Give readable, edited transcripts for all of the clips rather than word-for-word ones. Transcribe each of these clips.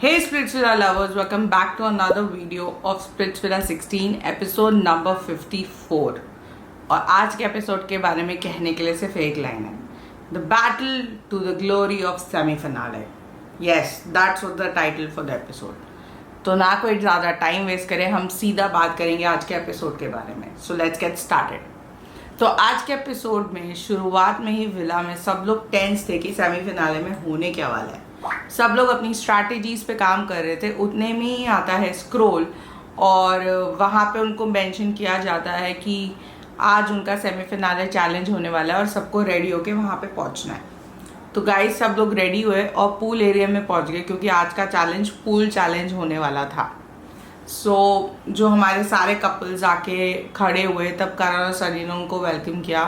Hey Splitsvilla lovers, welcome back to another video of Splitsvilla 16 episode number 54। और आज के episode के बारे में कहने के लिए सिर्फ एक लाइन है, the battle to the glory of semifinale. Yes, that's what the title for the episode. तो ना कोई ज़्यादा टाइम वेस्ट करें, हम सीधा बात करेंगे आज के एपिसोड के बारे में। So let's get started. तो आज के एपिसोड में शुरुआत में ही विला में सब लोग टेंस थे कि सेमीफिनाले में होने क्या वाला है। सब लोग अपनी स्ट्रैटेजीज पे काम कर रहे थे। उतने में ही आता है स्क्रोल और वहाँ पे उनको मेंशन किया जाता है कि आज उनका सेमीफिनाले चैलेंज होने वाला है और सबको रेडी होके वहाँ पे पहुँचना है। तो गाइस सब लोग रेडी हुए और पूल एरिया में पहुँच गए क्योंकि आज का चैलेंज पूल चैलेंज होने वाला था। जो हमारे सारे कपल्स आके खड़े हुए तब करण और सनी ने उनको वेलकम किया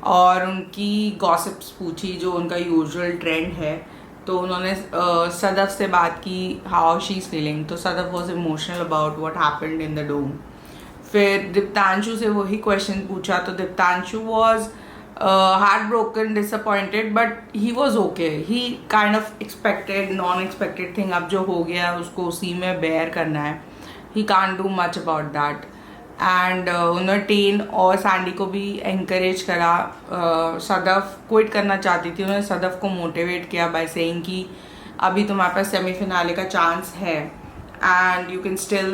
और उनकी गॉसिप्स पूछी जो उनका यूजुअल ट्रेंड है। तो उन्होंने सदफ से बात की हाउ शी इज फीलिंग। तो Sadaf was emotional about what happened in the dome. फिर दीप्तांशु से वही क्वेश्चन पूछा तो Diptanshu was heartbroken disappointed but he was okay. He kind of expected non expected thing, अब जो हो गया उसको उसी में बेयर करना है। He can't do much about that. And उन्होंने टेन और सैंडी को भी एंकरेज करा। सदफ क्विट करना चाहती थी, उन्होंने सदफ को मोटिवेट किया बाय सेइंग कि अभी तुम्हारे पास सेमीफिनाले का चांस है and you can still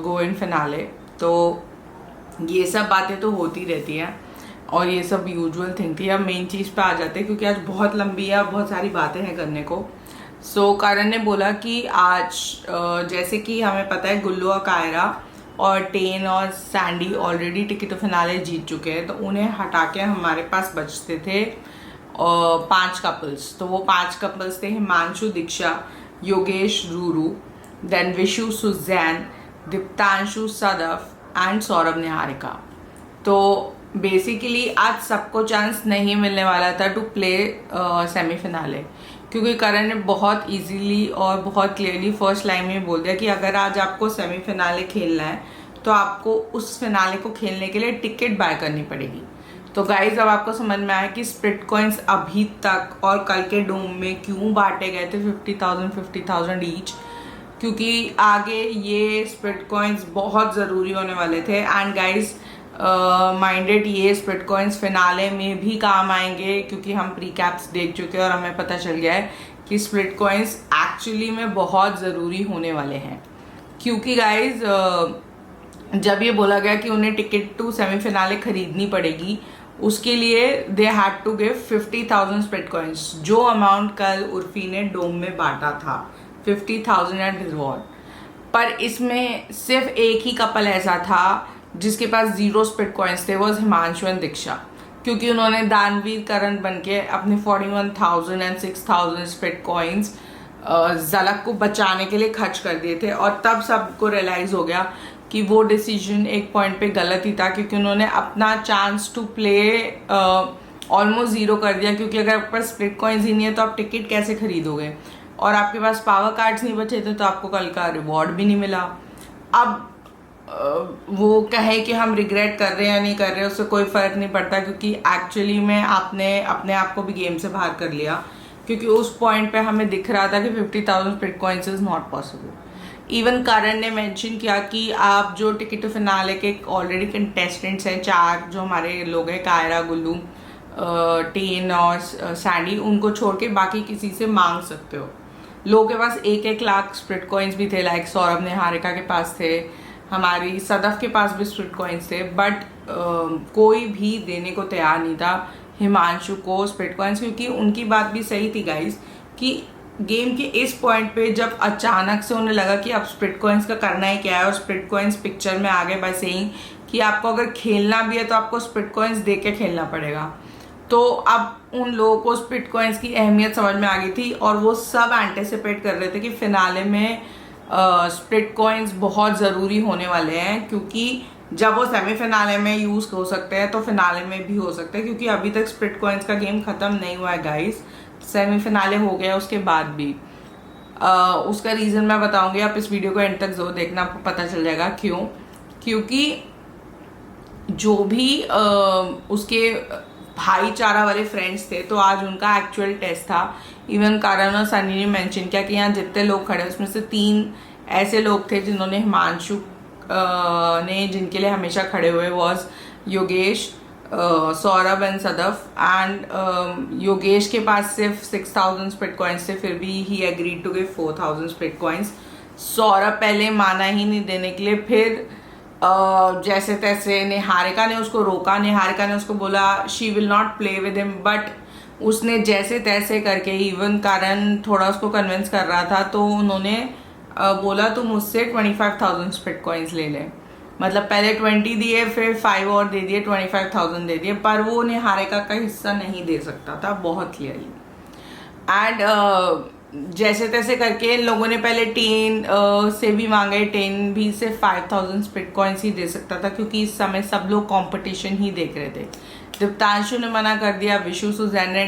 go in finale. तो ये सब बातें तो होती रहती हैं और ये सब यूजुअल थिंग थी। अब मेन चीज़ पे आ जाते हैं क्योंकि आज बहुत लंबी है, बहुत सारी बातें हैं करने को। करण ने बोला कि आज जैसे कि हमें पता है गुल्लू और कायरा और टेन और Sandy already ticket to finale जीत चुके हैं, तो उन्हें हटा के हमारे पास बचते थे 5 कपल्स। तो वो 5 कपल्स थे Himanshu Diksha, Yogesh Ruru, then Vishu Suzanne, Diptanshu Sadaf and Saurabh Niharika. तो बेसिकली आज सबको चांस नहीं मिलने वाला था टू प्ले सेमीफिनाले क्योंकि करण ने बहुत इजीली और बहुत क्लियरली फर्स्ट लाइन में बोल दिया कि अगर आज आपको सेमीफिनाले खेलना है तो आपको उस फिनाले को खेलने के लिए टिकट बाय करनी पड़ेगी। तो गाइज अब आपको समझ में आया कि स्प्लिट कॉइन्स अभी तक और कल के डोम में क्यों बांटे गए थे 50,000 ईच, क्योंकि आगे ये स्प्लिट कॉइन्स बहुत ज़रूरी होने वाले थे। एंड गाइज माइंडेड ये स्प्लिट कॉइन्स फिनाले में भी काम आएंगे क्योंकि हम प्री कैप्स देख चुके हैं और हमें पता चल गया है कि स्प्लिट कॉइन्स एक्चुअली में बहुत ज़रूरी होने वाले हैं। क्योंकि गाइज जब ये बोला गया कि उन्हें टिकट टू सेमीफिनाले खरीदनी पड़ेगी, उसके लिए they had to give 50,000 split coins, जो अमाउंट कल उर्फी ने डोम में बांटा था 50,000 एंड रिवॉर्ड। पर इसमें सिर्फ एक ही कपल ऐसा था जिसके पास 0 स्प्लिट कॉइन्स थे, वो हिमांशु एंड दीक्षा, क्योंकि उन्होंने दानवीर करण बन के अपने 41,000 एंड 6,000 स्प्लिट कॉइन्स झलक को बचाने के लिए खर्च कर दिए थे। और तब सबको रियलाइज हो गया कि वो डिसीजन एक पॉइंट पे गलत ही था क्योंकि उन्होंने अपना चांस टू प्ले ऑलमोस्ट 0 कर दिया। क्योंकि अगर आपके पास स्प्लिट कॉइन्स ही नहीं है तो आप टिकट कैसे खरीदोगे, और आपके पास पावर कार्ड्स नहीं बचे थे तो आपको कल का रिवॉर्ड भी नहीं मिला। अब वो कहे कि हम रिग्रेट कर रहे हैं या नहीं कर रहे हैं उससे कोई फ़र्क नहीं पड़ता, क्योंकि एक्चुअली में आपने अपने आप को भी गेम से बाहर कर लिया। क्योंकि उस पॉइंट पे हमें दिख रहा था कि 50,000 split coins is not possible. Even Karan ने मेंशन किया कि आप जो टिकट टू फिनाले के ऑलरेडी कंटेस्टेंट्स हैं 4 जो हमारे लोग हैं, कायरा, गुल्लू, टेन और सैंडी, उनको छोड़ के बाकी किसी से मांग सकते हो। लोगों के पास 1-1 लाख स्प्लिट कॉइन्स भी थे, लाइक सौरभ निहारिका के पास थे, हमारी सदफ के पास भी स्प्लिट कॉइन्स थे, बट कोई भी देने को तैयार नहीं था हिमांशु को स्प्लिट कॉइन्स। क्योंकि उनकी बात भी सही थी गाइज कि गेम के इस पॉइंट पे जब अचानक से उन्हें लगा कि अब स्प्लिट कॉइन्स का करना ही क्या है, और स्प्लिट कॉइन्स पिक्चर में आ गए बाय सेइंग कि आपको अगर खेलना भी है तो आपको स्प्लिट कॉइन्स दे के खेलना पड़ेगा। तो अब उन लोगों को स्प्लिट कॉइन्स की अहमियत समझ में आ गई थी और वो सब एंटिसिपेट कर रहे थे कि फिनाले में स्प्लिट कॉइन्स बहुत ज़रूरी होने वाले हैं, क्योंकि जब वो सेमीफिनाले में यूज़ हो सकते हैं तो फिनाले में भी हो सकते हैं। क्योंकि अभी तक स्प्लिट कॉइन्स का गेम ख़त्म नहीं हुआ है गाइस, सेमीफिनाले हो गया उसके बाद भी। उसका रीज़न मैं बताऊंगी, आप इस वीडियो को एंड तक जरूर देखना, आपको पता चल जाएगा क्यों। क्योंकि जो भी उसके भाईचारा वाले फ्रेंड्स थे, तो आज उनका एक्चुअल टेस्ट था। इवन करण और सनी ने मेंशन किया कि यहाँ जितने लोग खड़े उसमें से 3 ऐसे लोग थे जिन्होंने हिमांशु ने जिनके लिए हमेशा खड़े हुए, was Yogesh, Saurabh and Sadaf. And Yogesh के पास सिर्फ 6000 स्प्लिट कॉइन्स थे, फिर भी he agreed to give 4000 split coins. Saurabh पहले माना ही नहीं देने के लिए, फिर जैसे तैसे निहारिका ने उसको रोका। निहारिका ने उसको बोला she will not play with him, but उसने जैसे तैसे करके, इवन कारण थोड़ा उसको कन्विंस कर रहा था, तो उन्होंने बोला तू मुझसे 25,000 स्प्लिट कॉइन्स ले ले। मतलब पहले 20 दिए, फिर 5 और दे दिए, 25,000 दे दिए, पर वो निहारिका का हिस्सा नहीं दे सकता था, बहुत क्लियरली। एंड जैसे तैसे करके इन लोगों ने पहले 10 से भी मांगे, 10 भी सिर्फ 5000 स्प्लिट कॉइन्स ही दे सकता था, क्योंकि इस समय सब लोग कंपटीशन ही देख रहे थे। दीप्तांशु ने मना कर दिया, विशु सुजैन ने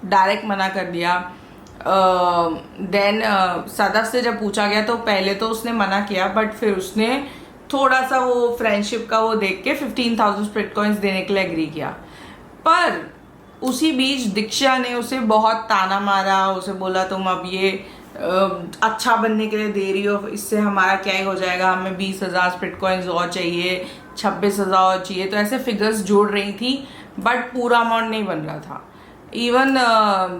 डायरेक्ट मना कर दिया। देन सदफ से जब पूछा गया तो पहले तो उसने मना किया, बट फिर उसने थोड़ा सा वो फ्रेंडशिप का वो देख के 15,000 स्प्लिट कॉइन्स देने के लिए एग्री किया। पर उसी बीच दीक्षा ने उसे बहुत ताना मारा, उसे बोला तुम अब ये अच्छा बनने के लिए दे रही हो, इससे हमारा क्या ही हो जाएगा, हमें 20,000 स्प्लिट कॉइन्स और चाहिए, 26,000 और चाहिए। तो ऐसे फिगर्स जोड़ रही थी, बट पूरा अमाउंट नहीं बन रहा था। इवन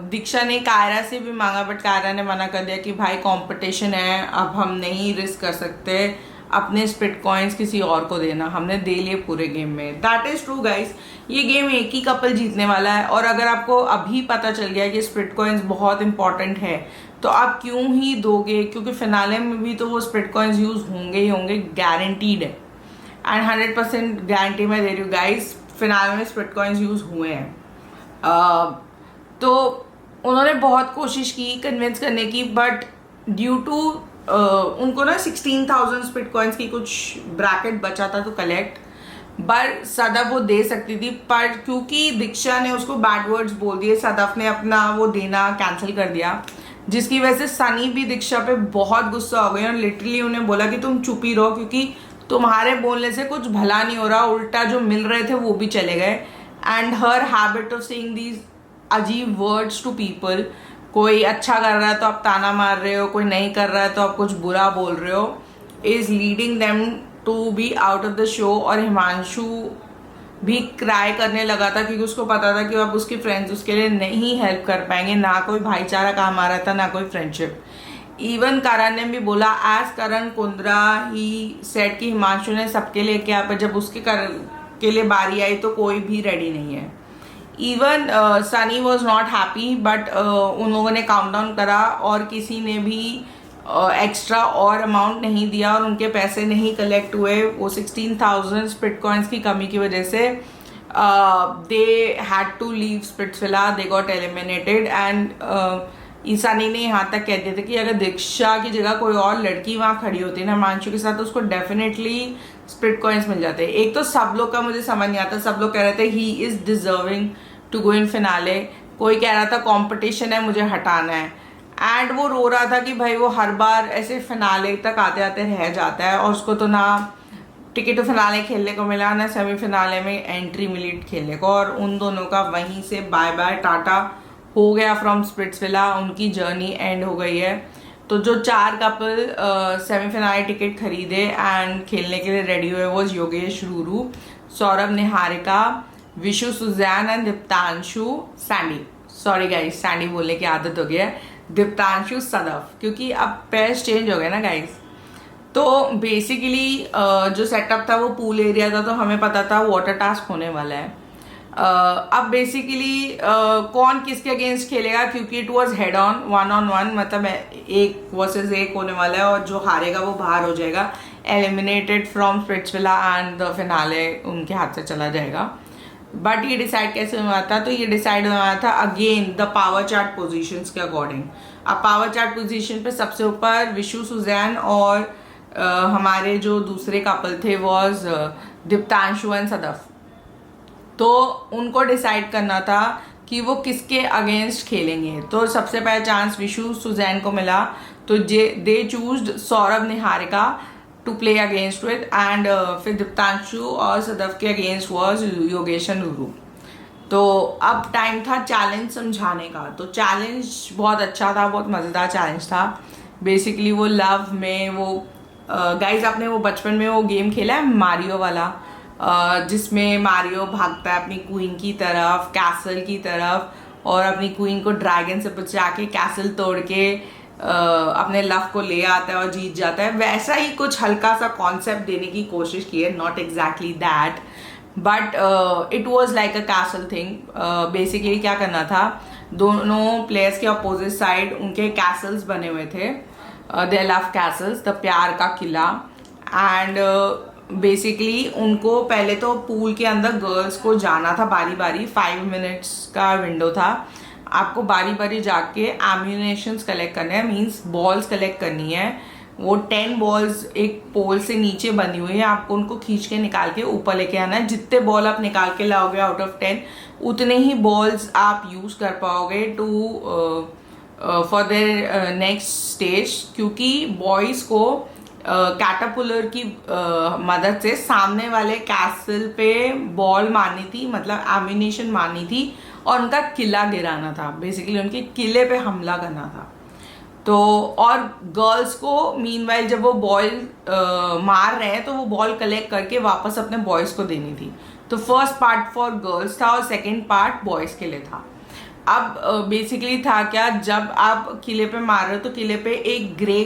दीक्षा ने कायरा से भी मांगा, बट कायरा ने मना कर दिया कि भाई कंपटीशन है, अब हम नहीं रिस्क कर सकते अपने स्प्लिट कॉइन्स किसी और को देना, हमने दे लिए पूरे गेम में। दैट इज ट्रू गाइस, ये गेम एक ही कपल जीतने वाला है। और अगर आपको अभी पता चल गया कि स्प्लिट कॉइन्स बहुत इंपॉर्टेंट है, तो आप क्यों ही दोगे, क्योंकि फिनाले में भी तो वो स्प्लिट कॉइन्स यूज होंगे ही होंगे, गारंटीड है। एंड 100% गारंटी मैं दे रही हूँ गाइस, फिनाले में स्प्लिट कॉइन्स यूज हुए हैं। तो उन्होंने बहुत कोशिश की कन्विंस करने की, बट ड्यू टू उनको ना 16,000 स्प्लिट कॉइन्स की कुछ ब्रैकेट बचा था तो कलेक्ट, पर सदफ वो दे सकती थी, पर क्योंकि दीक्षा ने उसको बैड वर्ड्स बोल दिए, सदफ ने अपना वो देना कैंसिल कर दिया, जिसकी वजह से सनी भी दीक्षा पे बहुत गुस्सा हो गई और लिटरली उन्हें बोला कि तुम चुप ही रहो, क्योंकि तुम्हारे बोलने से कुछ भला नहीं हो रहा, उल्टा जो मिल रहे थे वो भी चले गए। And her habit of saying these अजीब वर्ड्स टू पीपल, कोई अच्छा कर रहा है तो आप ताना मार रहे हो, कोई नहीं कर रहा है तो आप कुछ बुरा बोल रहे हो, is leading them to be out of the show. और हिमांशु भी क्राई करने लगा था, क्योंकि उसको पता था कि अब उसके फ्रेंड्स उसके लिए नहीं हेल्प कर पाएंगे, ना कोई भाईचारा काम आ रहा था, ना कोई फ्रेंडशिप। इवन करण ने भी बोला, as Karan Kundra he said कि हिमांशु ने सबके लिए किया, पर जब उसके के लिए बारी आई तो कोई भी रेडी नहीं है। Even Sunny was not happy, but उन लोगों ने काउंटडाउन करा और किसी ने भी एक्स्ट्रा और अमाउंट नहीं दिया और उनके पैसे नहीं कलेक्ट हुए। वो 16,000 स्प्लिट कॉइन्स की कमी की वजह से they had to leave Splitsvilla, they got eliminated. And Isani ने यहाँ तक कह दिया था कि अगर दीक्षा की जगह कोई और लड़की वहाँ खड़ी होती ना हिमांशु के साथ, तो उसको डेफिनेटली स्प्लिट कॉइन्स मिल जाते। एक तो सब लोग का मुझे समझ नहीं आता, सब लोग कह रहे थे he is deserving to go in finale, कोई कह रहा था कंपटीशन है मुझे हटाना है, एंड वो रो रहा था कि भाई वो हर बार ऐसे फिनाले तक आते आते रह जाता है और उसको तो ना टिकट फिनाले खेलने को मिला, ना सेमीफिनाले में एंट्री मिली खेलने को, और उन दोनों का वहीं से बाय बाय टाटा हो गया फ्रॉम स्प्लिट्सविला, उनकी जर्नी एंड हो गई है। तो जो 4 कपल सेमीफिनाले टिकट खरीदे एंड खेलने के लिए रेडी हुए वो Yogesh, Ruru, Saurabh, Niharika, Vishu Suzanne and Diptanshu, Sandy. Sorry guys, Sandy बोलने की आदत हो गई है। दीप्तांशु, सदफ, क्योंकि अब पेयर्स चेंज हो गए ना गाइस। तो बेसिकली जो सेटअप था वो पूल एरिया था, तो हमें पता था वाटर टास्क होने वाला है। अब बेसिकली कौन किसके अगेंस्ट खेलेगा, क्योंकि it was head on 1-on-1, मतलब 1 वर्सेस 1 होने वाला है और जो हारेगा वो बाहर हो जाएगा, eliminated from Splitsvilla and the finale उनके हाथ से चला जाएगा। बट ये डिसाइड कैसे हुआ था, तो ये डिसाइड हुआ था again the power chart positions के अकॉर्डिंग। अब पावर चार्ट पोजीशन पे सबसे ऊपर विशु सुजैन और हमारे जो दूसरे कपल थे वॉज दीप्तांशु एंड सदफ। तो उनको डिसाइड करना था कि वो किसके अगेंस्ट खेलेंगे। तो सबसे पहला चांस विशु सुजैन को मिला, तो they chose Saurabh, Niharika to play against with, and फिर दीप्तांशु और सदफ के against was Yogesh and Ruru. तो अब टाइम था चैलेंज समझाने का। तो चैलेंज बहुत अच्छा था, बहुत मज़ेदार चैलेंज था। बेसिकली वो लव में वो गाइज आपने वो बचपन में वो गेम खेला है मारियो वाला, जिसमें मारियो भागता है अपनी क्वीन की तरफ, कैसल की तरफ, और अपनी क्वीन को ड्रैगन से बचा के कैसल तोड़ के अपने लव को ले आता है और जीत जाता है। वैसा ही कुछ हल्का सा कॉन्सेप्ट देने की कोशिश की है, not exactly that, but it was like a castle thing. Basically क्या करना था, दोनों प्लेयर्स के अपोजिट साइड उनके कैसल्स बने हुए थे, दे लव कैसल्स, द प्यार का किला। एंड बेसिकली उनको पहले तो पूल के अंदर गर्ल्स को जाना था बारी बारी, 5 मिनट्स का विंडो था। आपको बारी बारी जाके एम्यूनेशंस कलेक्ट करने हैं, मीन्स बॉल्स कलेक्ट करनी है। वो 10 बॉल्स एक पोल से नीचे बनी हुई है, आपको उनको खींच के निकाल के ऊपर लेके आना है। जितने बॉल आप निकाल के लाओगे आउट ऑफ 10, उतने ही बॉल्स आप यूज कर पाओगे to for their next stage. क्योंकि बॉयज को कैटरपुलर की मदद से सामने वाले कैसल पे बॉल मारनी थी, मतलब एम्यूनेशन मारनी थी, और उनका किला गिराना था। बेसिकली उनके किले पे हमला करना था। तो और गर्ल्स को मीनवाइल जब वो बॉल मार रहे हैं तो वो बॉल कलेक्ट करके वापस अपने बॉयज को देनी थी। तो फर्स्ट पार्ट फॉर गर्ल्स था और सेकेंड पार्ट बॉयज के लिए था। अब बेसिकली था क्या, जब आप किले पे मार रहे हो तो किले पे एक ग्रे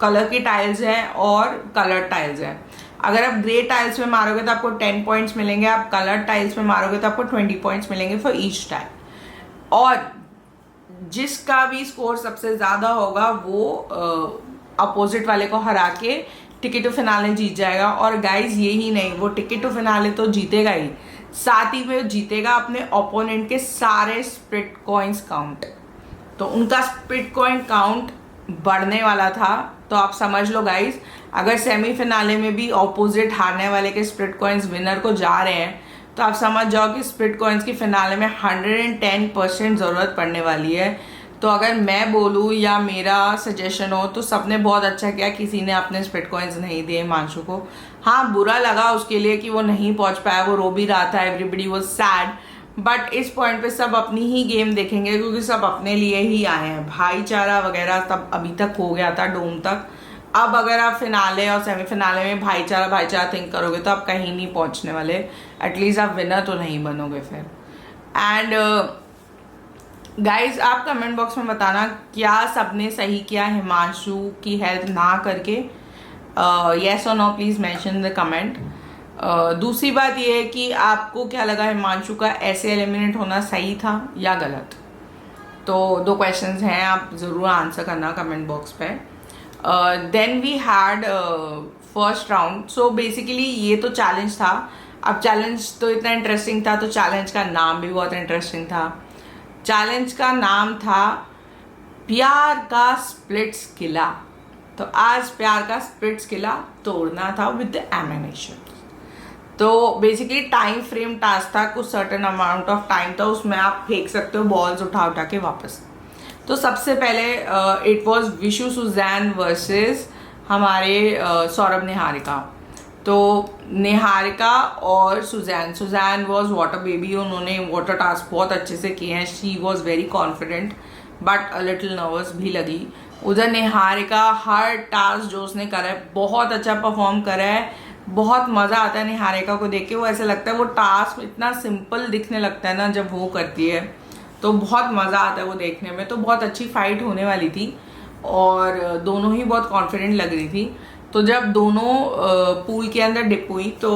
कलर की टाइल्स हैं और कलर टाइल्स हैं। अगर आप ग्रे टाइल्स में मारोगे तो आपको 10 पॉइंट्स मिलेंगे, आप कलर टाइल्स में मारोगे तो आपको 20 पॉइंट्स मिलेंगे फॉर ईच टाइल। और जिसका भी स्कोर सबसे ज़्यादा होगा वो अपोजिट वाले को हरा के टिकट टू फिनाले जीत जाएगा। और गाइज यही नहीं, वो टिकट टू फिनाले तो जीतेगा ही, साथ ही में जीतेगा अपने ओपोनेंट के सारे स्प्रिट कॉइन्स काउंट। तो उनका स्प्रिट कॉइन काउंट बढ़ने वाला था। तो आप समझ लो गाइज, अगर सेमीफिनाले में भी ऑपोजिट हारने वाले के स्प्रिट कॉइन्स विनर को जा रहे हैं तो आप समझ जाओ कि स्प्रिट कॉइन्स की फिनाले में 110% ज़रूरत पड़ने वाली है। तो अगर मैं बोलूँ या मेरा सजेशन हो तो सबने बहुत अच्छा किया, किसी ने अपने स्प्रिट कॉइन्स नहीं दिए मांशु को। हाँ, बुरा लगा उसके लिए कि वो नहीं पहुँच पाया, वो रो भी रहा था, एवरीबडी वाज सैड। बट इस पॉइंट पे सब अपनी ही गेम देखेंगे क्योंकि सब अपने लिए ही आए हैं। भाईचारा वगैरह तब अभी तक हो गया था डोम तक। अब अगर आप फिनाले और सेमीफिनाले में भाईचारा थिंक करोगे तो आप कहीं नहीं पहुंचने वाले, एटलीस्ट आप विनर तो नहीं बनोगे फिर। एंड गाइज आप कमेंट बॉक्स में बताना क्या सबने सही किया हिमांशु की हेल्प ना करके। येस और no please mention the comment. दूसरी बात ये है कि आपको क्या लगा, हिमांशु का ऐसे एलिमिनेट होना सही था या गलत? तो 2 क्वेश्चंस हैं, आप ज़रूर आंसर करना कमेंट बॉक्स पे। Then we had first round. So basically ये तो चैलेंज था। अब चैलेंज तो इतना इंटरेस्टिंग था तो चैलेंज का नाम भी बहुत इंटरेस्टिंग था। चैलेंज का नाम था प्यार का स्प्लिट्स किला। तो आज प्यार का स्प्लिट्स किला तोड़ना था विद द एमिनेशन। तो बेसिकली टाइम फ्रेम टास्क था, कुछ सर्टेन अमाउंट ऑफ टाइम था, उसमें आप फेंक सकते हो बॉल्स उठा उठा के वापस। तो सबसे पहले it was Vishu Suzanne versus हमारे सौरभ निहारिका। तो निहारिका और सुजैन वाज वाटर बेबी, उन्होंने वाटर टास्क बहुत अच्छे से किए हैं। She was very confident but a little nervous भी लगी। उधर निहारिका हर टास्क जो उसने करा है बहुत अच्छा परफॉर्म करा है। बहुत मज़ा आता है निहारिका को देख के, वो ऐसा लगता है वो टास्क इतना सिंपल दिखने लगता है ना जब वो करती है, तो बहुत मज़ा आता है वो देखने में। तो बहुत अच्छी फाइट होने वाली थी और दोनों ही बहुत कॉन्फिडेंट लग रही थी। तो जब दोनों पूल के अंदर डिप हुई तो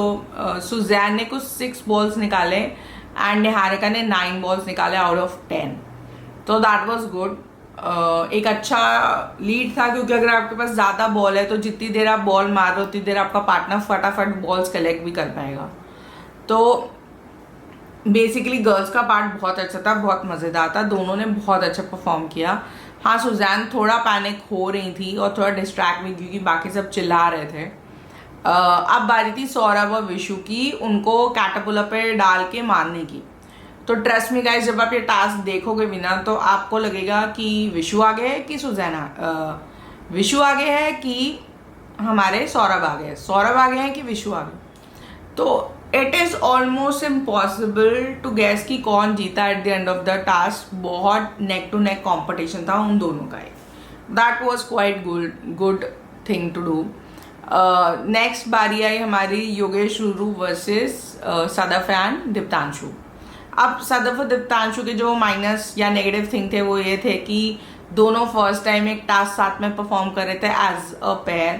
सुजैन ने कुछ 6 बॉल्स निकाले एंड निहारिका ने 9 बॉल्स निकाले आउट ऑफ 10। तो दैट वाज गुड। एक अच्छा लीड था क्योंकि अगर आपके पास ज़्यादा बॉल है तो जितनी देर आप बॉल मार रहे हो उतनी देर आपका पार्टनर फटाफट बॉल्स कलेक्ट भी कर पाएगा। तो बेसिकली गर्ल्स का पार्ट बहुत अच्छा था, बहुत मज़ेदार था, दोनों ने बहुत अच्छा परफॉर्म किया। हाँ, सुजैन थोड़ा पैनिक हो रही थी और थोड़ा डिस्ट्रैक्ट भी क्योंकि बाकी सब चिल्ला रहे थे। अब बारी थी सौरभ और विशु की, उनको कैटरपिलर पे डाल के मारने की। तो ट्रस्ट मी गाइस, जब आप ये टास्क देखोगे भी ना तो आपको लगेगा कि विशु आगे है कि सुजैना, विशु आगे है कि हमारे सौरभ आगे है, सौरभ आगे है कि विशु आगे। तो it is almost impossible to guess कि कौन जीता at the end of the task. बहुत नेक टू नेक कॉम्पिटिशन था उन दोनों का ही. That was quite good thing to do. Next बारी आई हमारी योगेश रूरू वर्सेस सदफ एंड दीप्तांशु. अब सदफ और दीप्तांशु के जो माइनस या नेगेटिव थिंग थे वो ये थे कि दोनों फर्स्ट टाइम एक टास्क साथ में परफॉर्म कर रहे थे एज अ पेयर,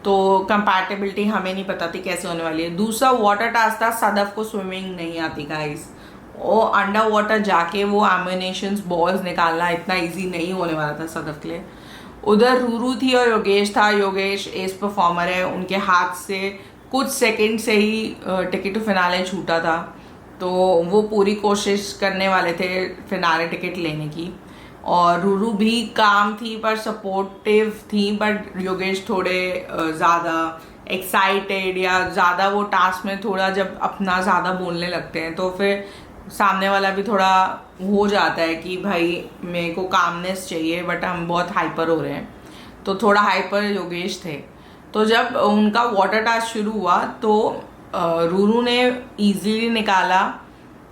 तो कंपैटिबिलिटी हमें नहीं पता थी कैसे होने वाली है. दूसरा वाटर टास्क था. सदफ को स्विमिंग नहीं आती गाइस. वो अंडर वाटर जाके वो एम्यूनेशंस बॉल्स निकालना इतना इजी नहीं होने वाला था सदफ के लिए. उधर रूरू थी और योगेश था. योगेश एस परफॉर्मर है, उनके हाथ से कुछ सेकंड से ही टिकट टू फिनाले छूटा था, तो वो पूरी कोशिश करने वाले थे फिनाले टिकट लेने की. और रूरू भी काम थी पर सपोर्टिव थी, बट योगेश थोड़े ज़्यादा एक्साइटेड या ज़्यादा वो टास्क में थोड़ा जब अपना ज़्यादा बोलने लगते हैं तो फिर सामने वाला भी थोड़ा हो जाता है कि भाई मेरे को कामनेस चाहिए, बट हम बहुत हाइपर हो रहे हैं, तो थोड़ा हाइपर योगेश थे. तो जब उनका वाटर टास्क शुरू हुआ तो रूरू ने इजीली निकाला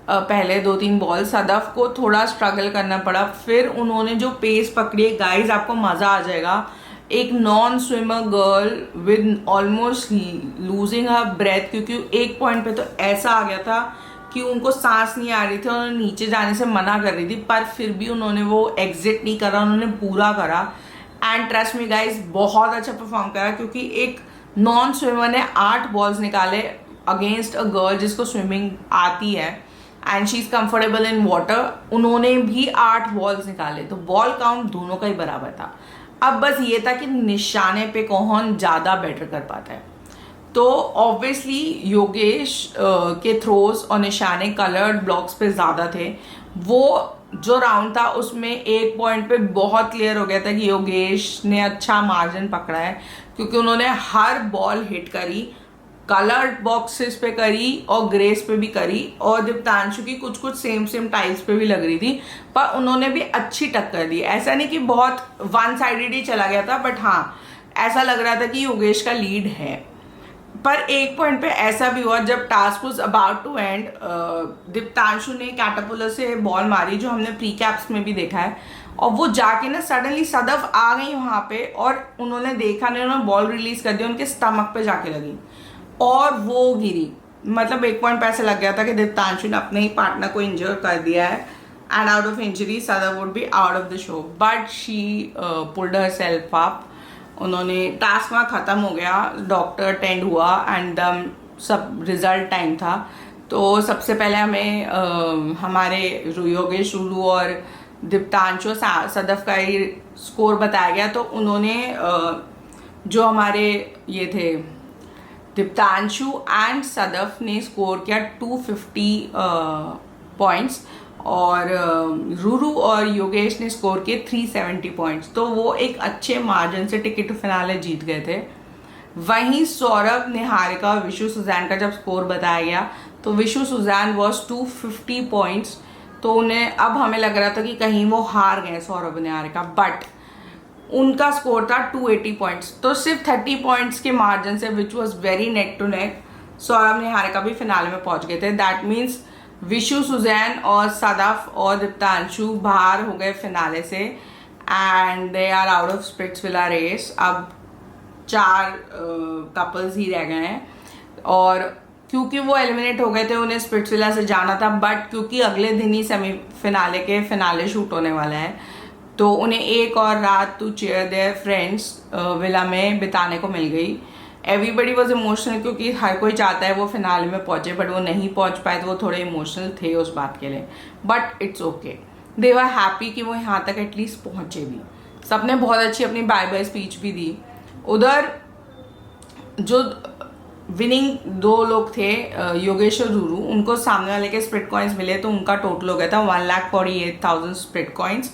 पहले 2-3 बॉल. सदफ को थोड़ा स्ट्रगल करना पड़ा. फिर उन्होंने जो पेस पकड़ी है गाइज, आपको मज़ा आ जाएगा. एक non swimmer girl with almost losing her breath, क्योंकि एक पॉइंट पे तो ऐसा आ गया था कि उनको सांस नहीं आ रही थी, उन्होंने नीचे जाने से मना कर रही थी, पर फिर भी उन्होंने वो एग्जिट नहीं करा, उन्होंने पूरा करा. एंड ट्रस्ट मी गाइज, बहुत अच्छा परफॉर्म करा, क्योंकि एक नॉन स्विमर ने 8 बॉल्स निकाले अगेंस्ट अ गर्ल जिसको स्विमिंग आती है and she is comfortable in water. उन्होंने भी 8 बॉल्स निकाले, तो बॉल काउंट दोनों का ही बराबर था. अब बस ये था कि निशाने पे कौन ज़्यादा बेटर कर पाता है. तो ऑब्वियसली योगेश के थ्रोज और निशाने कलर्ड ब्लॉक्स पे ज़्यादा थे. वो जो राउंड था उसमें एक पॉइंट पे बहुत क्लियर हो गया था कि योगेश ने अच्छा मार्जिन पकड़ा है, क्योंकि उन्होंने हर बॉल हिट करी, कलर्ड बॉक्सेस पे करी और ग्रेस पे भी करी, और दीप्तांशु की कुछ कुछ सेम टाइल्स पे भी लग रही थी, पर उन्होंने भी अच्छी टक्कर दी. ऐसा नहीं कि बहुत वन साइडेड ही चला गया था, बट हाँ ऐसा लग रहा था कि योगेश का लीड है. पर एक पॉइंट पे ऐसा भी हुआ जब task was about to end, Diptanshu ने कैटापुलर से बॉल मारी, जो हमने प्री कैप्स में भी देखा है, और वो जाके ना सडनली सदफ आ गई वहाँ पे, और उन्होंने देखा नहीं, उन्होंने बॉल रिलीज कर दी, उनके स्टमक पे जाके लगी और वो गिरी. मतलब एक पॉइंट पे ऐसा लग गया था कि दीप्तांशु ने अपने ही पार्टनर को इंजर कर दिया है, and out of injury Sadaf would be out of the show, but she pulled herself up. उन्होंने टास्क वहाँ ख़त्म हो गया, डॉक्टर अटेंड हुआ एंड सब रिजल्ट टाइम था. तो सबसे पहले हमें हमारे योगेश रूरू और दीप्तांशु सदफ का ही स्कोर बताया गया. तो उन्होंने जो हमारे ये थे दीप्तांशु एंड सदफ ने स्कोर किया 250 पॉइंट्स, और रूरू और योगेश ने स्कोर किए 370 पॉइंट्स. तो वो एक अच्छे मार्जिन से टिकट टू फिनाले जीत गए थे. वहीं सौरभ, निहारिका और विशु सुजैन का जब स्कोर बताया गया तो विशु सुजैन वॉज 250 पॉइंट्स. तो उन्हें अब हमें लग रहा था कि कहीं वो हार गए सौरभ निहारिका, बट उनका स्कोर था 280 पॉइंट्स. तो सिर्फ 30 पॉइंट्स के मार्जिन से, which was very neck to neck, Saurabh Niharika भी फिनाले में पहुंच गए थे. दैट मीन्स विशु सुजैन और सदफ और दीप्तांशु बाहर हो गए फिनाले से, and they are out of Splitsvilla race. अब 4 कपल्स ही रह गए हैं, और क्योंकि वो एलिमिनेट हो गए थे उन्हें स्प्लिट्सविला से जाना था, बट क्योंकि अगले दिन ही सेमीफिनाले के फिनाले शूट होने वाला है, तो उन्हें एक और रात to cheer their friends villa में बिताने को मिल गई. एवरीबडी वॉज इमोशनल, क्योंकि हर कोई चाहता है वो फिनाले में पहुंचे, बट वो नहीं पहुंच पाए, तो वो थोड़े इमोशनल थे उस बात के लिए. But it's okay, they were happy कि वो यहाँ तक एटलीस्ट पहुंचे भी. सबने बहुत अच्छी अपनी बाय बाय स्पीच भी दी. उधर जो विनिंग 2 लोग थे योगेश और रूरू, उनको सामने वाले के स्प्लिट कॉइन्स मिले, तो उनका टोटल हो गया था 1,48,000 split coins,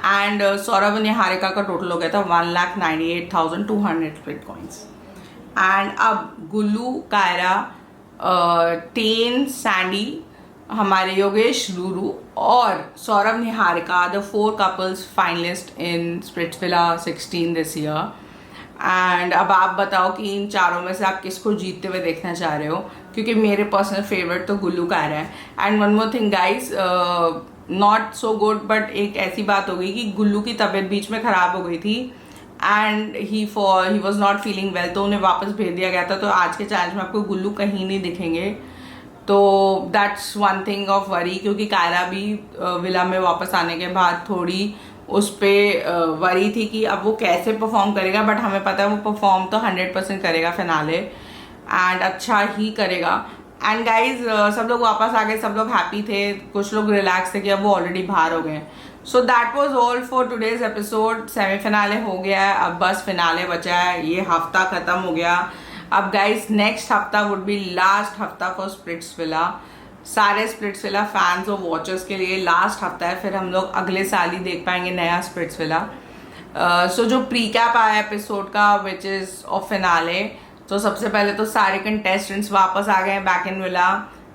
and Saurabh Niharika का टोटल हो गया था 1,98,200 स्प्लिट कॉइन्स. एंड अब गुल्लू, कायरा, टेन, सैंडी, हमारे योगेश रूरू और Saurabh Niharika, the 4 couples finalist in Splitsvilla 16 this year. And अब आप बताओ कि इन चारों में से आप किसको जीतते हुए देखना चाह रहे हो, क्योंकि मेरे पर्सनल फेवरेट तो गुल्लू कायरा है। And one more thing guys, not so good, but एक ऐसी बात हो गई कि गुल्लू की तबीयत बीच में ख़राब हो गई थी and he was not feeling well, तो उन्हें वापस भेज दिया गया था। तो आज के चैलेंज में आपको गुल्लू कहीं नहीं दिखेंगे, तो that's one thing of worry, क्योंकि कायरा भी विला में वापस आने के बाद थोड़ी उस पर वरी थी कि अब वो कैसे परफॉर्म करेगा, बट हमें पता है वो परफॉर्म तो 100% करेगा फिनाले, एंड अच्छा ही करेगा। एंड गाइज सब लोग वापस आ गए, सब लोग हैप्पी थे, कुछ लोग रिलैक्स थे कि अब वो ऑलरेडी बाहर हो गए। So that was all for today's episode. Semi-finale हो गया है, अब बस फिनाले बचा है, ये हफ्ता खत्म हो गया। अब गाइज नेक्स्ट हफ्ता वुड बी लास्ट हफ्ता फॉर स्प्लिट्सविला, सारे स्प्लिट्सविला फैंस और वॉचर्स के लिए लास्ट हफ्ता है, फिर हम लोग अगले साल ही देख पाएंगे नया स्प्लिट्सविला। सो जो प्री कैप आया एपिसोड का विच इज़ ऑफ फिनाले, तो सबसे पहले तो सारे कंटेस्टेंट्स वापस आ गए हैं बैक इन विला।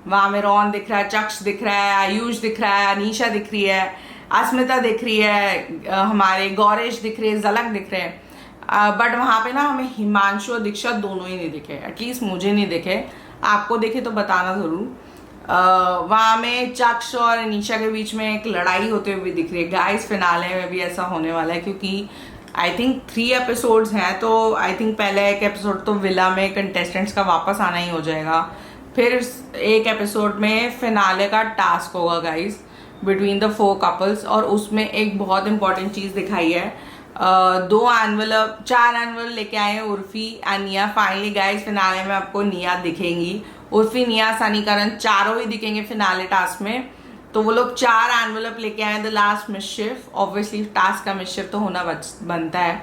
वहाँ में रॉन दिख रहा है, चक्ष दिख रहा है, आयुष दिख रहा है, अनीशा दिख रही है, अस्मिता दिख रही है, हमारे गौरेश दिख रहे हैं, झलक दिख रहे हैं। बट वहाँ पे ना हमें हिमांशु और दीक्षा दोनों ही नहीं दिखे, एटलीस्ट मुझे नहीं दिखे, आपको दिखे तो बताना ज़रूर। वहाँ में चक्ष और अनीशा के बीच में एक लड़ाई होते हुए दिख रही है। गाइस फिनाले में भी ऐसा होने वाला है, क्योंकि आई थिंक 3 एपिसोड्स हैं, तो आई थिंक पहले एक एपिसोड तो विला में कंटेस्टेंट्स का वापस आना ही हो जाएगा, फिर एक एपिसोड में फिनाले का टास्क होगा गाइस बिटवीन द 4 कपल्स, और उसमें एक बहुत इंपॉर्टेंट चीज़ दिखाई है। 4 एनुअल लेके आए हैं उर्फी एंड निया। फाइनली गाइस फिनाले में आपको निया दिखेंगी, उर्फी, निया, सनी, करण चारों ही दिखेंगे फिनाले टास्क में। तो वो लोग 4 एनवेलप लेके आए द लास्ट मिसशिफ। ऑब्वियसली टास्क का मिसशिफ तो होना बनता है,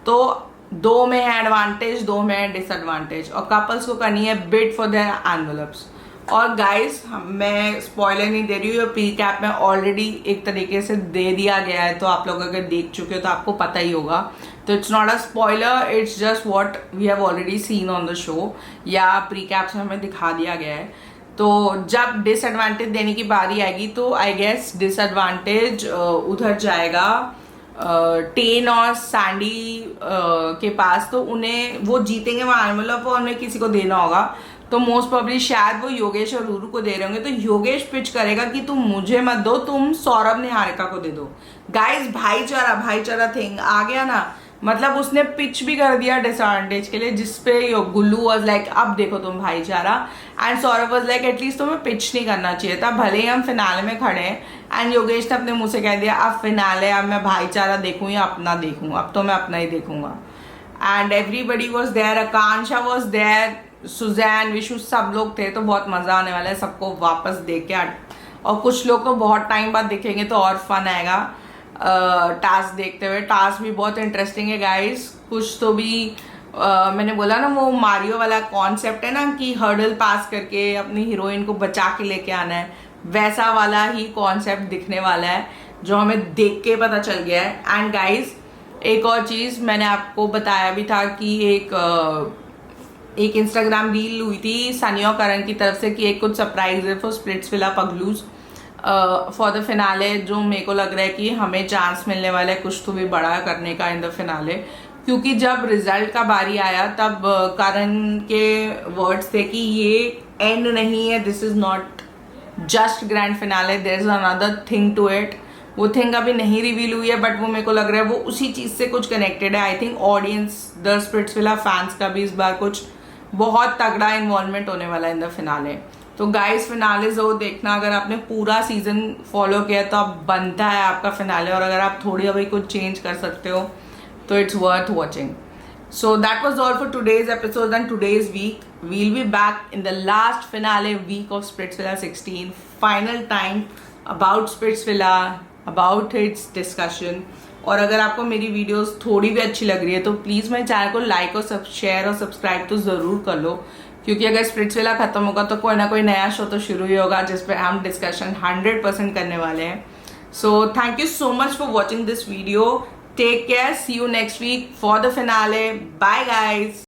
तो 2 में है एडवांटेज, 2 में है डिसएडवांटेज, और कपल्स को करनी है बिड फॉर देयर एनवेलप्स। और गाइस मैं स्पॉइलर नहीं दे रही हूँ, प्री कैप में ऑलरेडी एक तरीके से दे दिया गया है, तो आप लोग अगर देख चुके हो तो आपको पता ही होगा। तो it's not a spoiler, it's just what we have already seen on the show, या प्री कैप्स में हमें दिखा दिया गया है। तो जब डिसएडवांटेज देने की बारी आएगी तो आई गेस डिसएडवांटेज उधर जाएगा टेन और सैंडी के पास, तो उन्हें वो जीतेंगे वहाँ एनवेलप और उन्हें किसी को देना होगा। तो मोस्ट प्रोबेबली शायद वो योगेश और रूरू को दे रहे होंगे, तो योगेश पिच करेगा कि तुम मुझे मत दो, तुम सौरभ निहारिका को दे दो। गाइस भाईचारा थिंग आ गया ना, मतलब उसने पिच भी कर दिया डिसएडवांटेज के लिए, जिसपे गुल्लू वाज लाइक अब देखो तुम भाईचारा, and Saurabh was like at least तुम्हें पिच नहीं करना चाहिए था, भले ही हम फिनाले में खड़े हैं। एंड योगेश ने अपने मुंह से कह दिया अब फिनाले, अब मैं भाईचारा देखूँ या अपना देखूँ, अब तो मैं अपना ही देखूंगा। And everybody was there, Akanksha was there, Suzanne, Vishu, सब लोग थे, तो बहुत मजा आने वाला है सबको वापस देख के। और कुछ लोग तो बहुत टाइम बाद दिखेंगे तो और फन आएगा टास्क देखते हुए। टास्क भी बहुत इंटरेस्टिंग है गाइस, कुछ तो भी मैंने बोला ना वो मारियो वाला कॉन्सेप्ट है ना कि हर्डल पास करके अपनी हीरोइन को बचा के लेके आना है, वैसा वाला ही कॉन्सेप्ट दिखने वाला है, जो हमें देख के पता चल गया है। एंड गाइस एक और चीज़ मैंने आपको बताया भी था कि एक इंस्टाग्राम रील हुई थी सनी और करण की तरफ से कि एक कुछ सरप्राइज है फॉर स्प्लिट्सविला पगलूज फॉर द फिनाले, जो मेरे को लग रहा है कि हमें चांस मिलने वाला है कुछ तो भी बड़ा करने का इन द फिनाले। क्योंकि जब रिजल्ट का बारी आया तब करण के वर्ड्स थे कि ये एंड नहीं है, this is not just grand finale, there is another thing to it. वो थिंग अभी नहीं रिवील हुई है, बट वो मेरे को लग रहा है वो उसी चीज़ से कुछ कनेक्टेड है। I think audience the Splitsvilla fans का भी इस बार कुछ बहुत तगड़ा इन्वॉल्वमेंट होने वाला है इन द फिनाले। तो गाइस फिनाले जो देखना, अगर आपने पूरा सीजन फॉलो किया तो आप बनता है आपका फिनाले, और अगर आप थोड़ी अभी कुछ चेंज कर सकते हो तो it's worth watching. So that was all for today's episode and today's week. We'll be back in the last finale week of Splitsvilla 16. Final time about Splitsvilla, about its discussion. और अगर आपको मेरी videos थोड़ी भी अच्छी लग रही है तो प्लीज़ मेरे चैनल को लाइक और शेयर और सब्सक्राइब तो ज़रूर कर लो, क्योंकि अगर स्प्लिट्सविला खत्म होगा तो कोई ना कोई नया शो तो शुरू ही होगा जिस पे हम डिस्कशन 100% करने वाले हैं। So thank you so much for watching this video. Take care. See you next week for the finale. Bye guys.